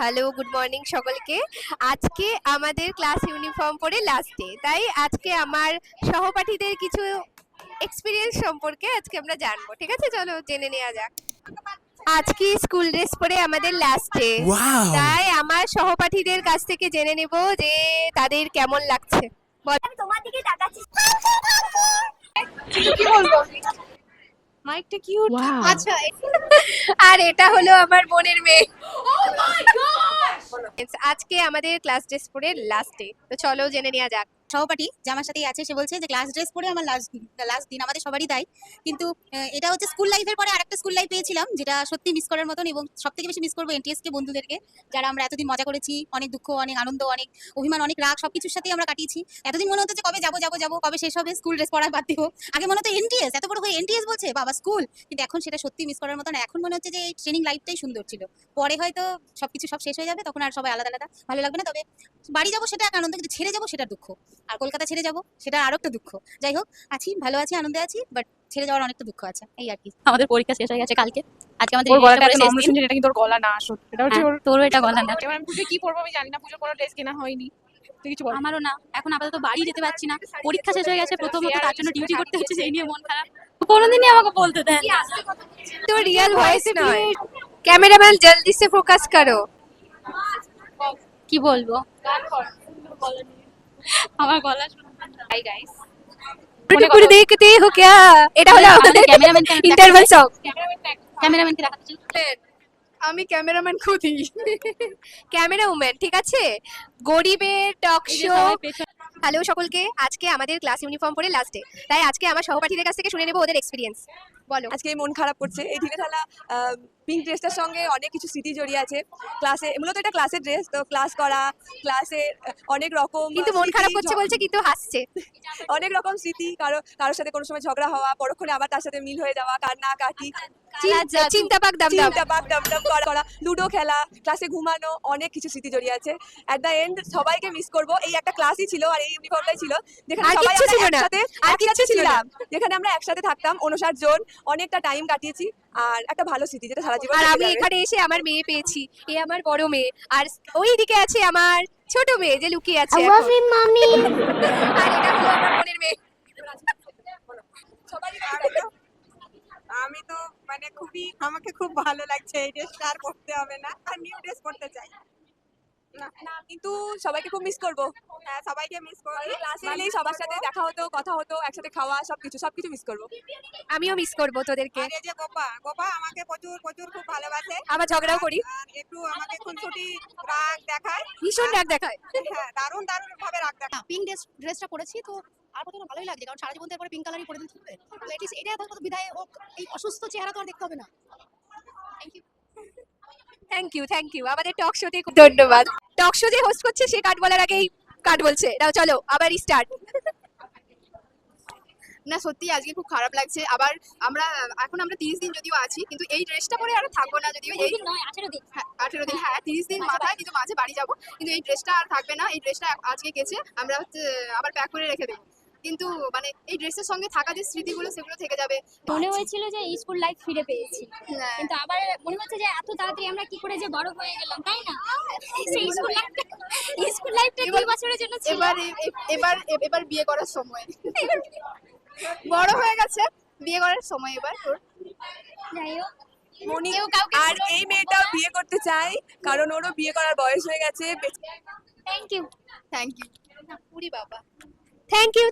Hello, good morning সকলকে। আজকে আমাদের ক্লাস ইউনিফর্ম পরে লাস্ট ডে, তাই আজকে আমার সহপাঠীদের কিছু এক্সপিরিয়েন্স সম্পর্কে আজকে আমরা জানবো। ঠিক আছে, চলো জেনে নেওয়া যাক। আজকে স্কুল ড্রেস পরে আমাদের লাস্ট ডে, ওয়াও! তাই আমার সহপাঠীদের কাছ থেকে জেনে নেব যে তাদের কেমন লাগছে। বল। আমি তোমার দিকে তাকাচ্ছি। কি বলবো? মাইকটা কিউট। আচ্ছা, আর এটা হলো আমার বোনের মেয়ে। আজকে আমাদের ক্লাস ড্রেস পরে লাস্ট ডে, তো চলো জেনে নেওয়া যাক। সহপাঠী যে আমার সাথেই আছে, সে বলছে যে ক্লাস ড্রেস পরে আমার লাস্ট দিন আমাদের সবারই তাই। কিন্তু এটা হচ্ছে স্কুল লাইফের পরে আরেকটা স্কুল লাইফ পেয়েছিলাম, যেটা সত্যি মিস করার মতন। এবং সবথেকে বেশি মিস করবো এনটিএস কে, বন্ধুদেরকে, যারা আমরা এতদিন মজা করেছি। অনেক দুঃখ, অনেক আনন্দ, অনেক অভিমান, অনেক রাগ সবকিছুর সাথেই আমরা কাটিয়েছি। এতদিন মনে হতো যে কবে যাবো যাবো যাবো, কবে শেষ হবে স্কুল ড্রেস পরা বাদ দিব। আগে মনে হতো এনটিএস, এত বড় হয়ে এনটিএস বলছে, বাবা স্কুল। কিন্তু এখন সেটা সত্যি মিস করার মতন। এখন মনে হচ্ছে যে এই ট্রেনিং লাইফটাই সুন্দর ছিল। পরে হয়তো সবকিছু সব শেষ হয়ে যাবে, তখন আর সবাই আলাদা আলাদা ভালো লাগবে না। তবে বাড়ি যাবো সেটা এক আনন্দ, কিন্তু ছেড়ে যাবো সেটা দুঃখ। আর কলকাতা ছেড়ে যাবো সেটা আরো একটা দুঃখ। যাই হোক, আছি, ভালো আছি, আনন্দে আছি, বাট ছেড়ে যাওয়ার অনেকটা দুঃখ আছে, এই আর কি। আমাদের পরীক্ষা শেষ হয়ে গেছে কালকে। আজকে আমাদের ওর গলাটা শেষ এত নম্র দিন। শুনছেন, এটা কিন্তু ওর গলা না আসল। এটা হচ্ছে হ্যাঁ, ওর। তোরও এটা গলা না। এবার আমি পুজো কি পরবো আমি জানি না, পুজো কোনো ড্রেস কেনা হয়নি। তুই কিছু বল। আমারও না, এখন আপাতত বাড়ি যেতে পারছি না। পরীক্ষা শেষ হয়ে গেছে প্রথমত, তার জন্য ডিউটি করতে হচ্ছে, সেই নিয়ে মন খারাপ। কোনোদিনই আমাকে বলতে দেন না। তো রিয়েল ভয়েস নয়। ক্যামেরাম্যান জলদি সে ফোকাস করো। কি বলবো, আমার গলা হাই গাইস। পুরো দেখতে हो क्या? এটা হলো আমাদের ক্যামেরাম্যান ইন্টারভাল সং। ক্যামেরাম্যানকে দেখাচ্ছি। আমি ক্যামেরাম্যান খুদি, ক্যামেরা উম্যান। ঠিক আছে, গরিবের টক শো। হ্যালো সকলকে, আজকে আমাদের ক্লাস ইউনিফর্ম পরে লাস্ট ডে, তাই আজকে আমার সহপাঠীদের কাছ থেকে শুনে নেব ওদের এক্সপিরিয়েন্স। বলো। আজকে মন খারাপ করছে। এই ঢিলে ঢালা পিঙ্ক ড্রেসটার সঙ্গে অনেক কিছু স্মৃতি জড়িয়ে আছে। ক্লাসে মূলত এটা ক্লাসের ড্রেস, তো ক্লাস করা, ক্লাসে অনেক রকম কিন্তু মন খারাপ করছে স্মৃতি, বলছে, কিন্তু হাসছে। অনেক রকম স্মৃতি, কারোর সাথে কোনো সময় ঝগড়া হওয়া, পরক্ষণে আবার তার সাথে মিল হয়ে যাওয়া, কান্না কাটি, চিন্তা পাক দাম দাম। চিন্তা পাক ডাম করা, লুডো খেলা, ক্লাসে ঘুমানো, অনেক কিছু স্মৃতি জড়িয়ে আছে। এট দ্য এন্ড সবাইকে মিস করব। এই একটা ক্লাসই ছিল আর এই ইউনিফর্মটাই ছিল, যেখানে আর সবাই কিচ্ছু ছিল আমরা না, একসাথে আর কিচ্ছু ছিল না। ছিলাম, যেখানে আমরা একসাথে থাকতাম 59 জন, অনেকটা টাইম কাটিয়েছি। আর একটা ভালো স্মৃতি, যেটা সারা জীবন আর থেকে আমি যাবে। এখানে এসে আমার মেয়ে পেয়েছি, এ আমার বড় মেয়ে, আর ওই দিকে আছে আমার ছোট মেয়ে যে লুকিয়ে আছে এখন। আর এটা হলো আমার বোনের মেয়ে। আমি তো মানে খুবই, আমাকে খুব ভালো লাগছে। এই ড্রেসটা আর পরতে হবে না, আর নিউ ড্রেস পরতে চাই না। কিন্তু সবাইকে খুব মিস করব। হ্যাঁ, সবাইকে মিস করি। ক্লাসে এলেই সবার সাথে দেখা হতো, কথা হতো, একসাথে খাওয়া, সবকিছু মিস করব। আমিও মিস করবো তোদেরকে। আর এই যে গোপা আমাকে প্রচুর প্রচুর খুব ভালোবাসে। আবার ঝগড়াও করি, আর একটু আমাকে খুনসুটি রাগ দেখায়। ভীষণ রাগ দেখায়। হ্যাঁ, দারুণ দারুণ ভাবে রাগ দেখায়। পিঙ্ক ড্রেসটা পরেছি তো আর কত ভালোই লাগছে, কারণ সারা জীবন তো এরপরে পিঙ্ক কালারই পরে দিতে হবে। তো এটি এটা থাকতো বিদায় ও, এই অসুস্থ চেহারা তো আর দেখতে হবে না। থ্যাংক ইউ আমাদের টক শোতে ধন্যবাদ। টক শো যে হোস্ট করছে সে কাট বলার আগেই কাট বলছে। নাও চলো আবার স্টার্ট। না সত্যি আজকে খুব খারাপ লাগছে। আবার আমরা 30 দিন যদিও আছি, কিন্তু এই ড্রেসটা পরে আর থাকবো না। যদিও এই নয় 18 দিন। 18 দিন, হ্যাঁ 30 দিন মাথায়, কিন্তু মাঝে বাড়ি যাব, কিন্তু এই ড্রেসটা আর থাকবে না। এই ড্রেসটা আজকে কেচে আমরা হচ্ছে আবার প্যাক করে রেখে দেবো। কিন্তু মানে এই ড্রেসের সঙ্গে থাকা যে স্মৃতিগুলো, সেগুলো থেকে যাবে। মনে হয়েছিল যে স্কুল লাইফ ফিরে পেয়েছি, হ্যাঁ। কিন্তু আবার মনে হচ্ছে যে এত তাড়াতাড়ি আমরা কি করে যে বড় হয়ে গেলাম, তাই না? সেই স্কুল লাইফটা 2 বছরের জন্য ছিল। এবার বিয়ে করার সময়, বড় হয়ে গেছে, বিয়ে করার সময় এবার তোর। যাই হোক, মনি কেউ কাউকে আর এই মেয়েটাও বিয়ে করতে চাই, কারণ ওরও বিয়ে করার বয়স হয়ে গেছে। Thank you. Thank you. Puri বাবা। Thank you.